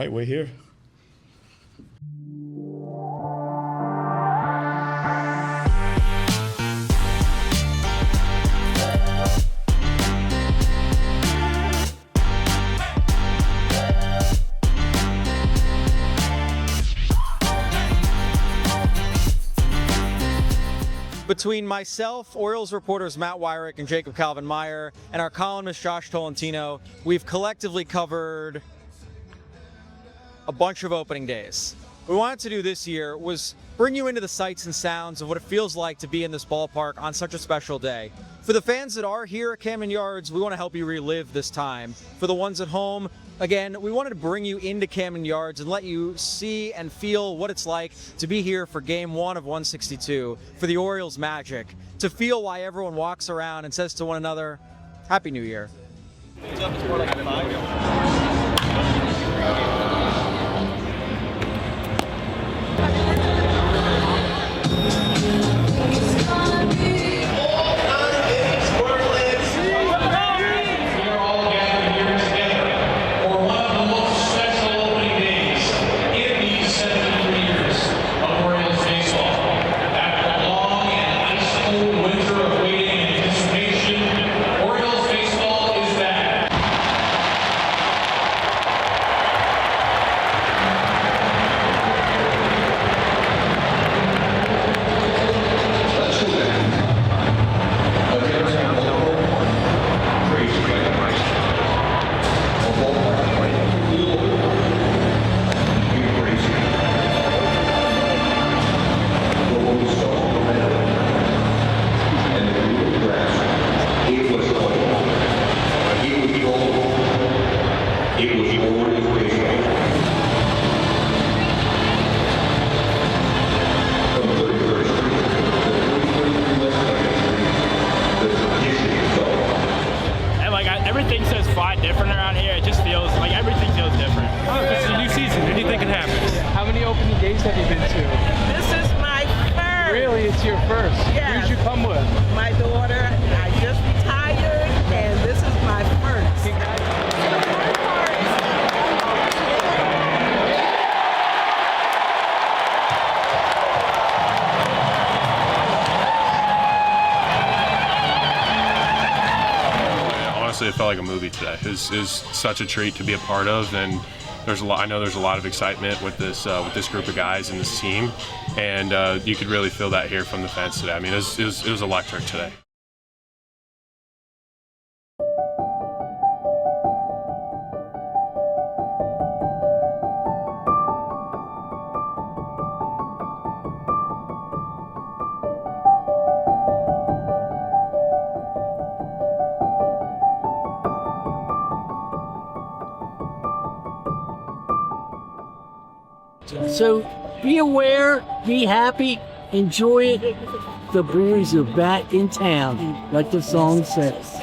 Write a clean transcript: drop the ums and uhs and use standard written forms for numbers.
right, we're here. Between myself, Orioles reporters Matt Wyrick and Jacob Calvin-Meyer, and our columnist Josh Tolentino, we've collectively covered a bunch of opening days. What we wanted to do this year was bring you into the sights and sounds of what it feels like to be in this ballpark on such a special day. For the fans that are here at Camden Yards, we want to help you relive this time. For the ones at home, again, we wanted to bring you into Camden Yards and let you see and feel what it's like to be here for Game 1 of 162, for the Orioles magic, to feel why everyone walks around and says to one another, Happy New Year. Everything says fly different around here. It just feels like everything feels different. Oh, this is a new season. Anything can happen. How many opening days have you been to? This is my first. Really? It's your first? Yes. Who'd you come with? My daughter. I just retired, and this is my first. Honestly, it felt like a movie today. It was such a treat to be a part of, and I know there's a lot of excitement with this group of guys and this team, and you could really feel that here from the fans today. I mean, it was electric today. So be aware, be happy, enjoy it. The Brewers are back in town, like the song says.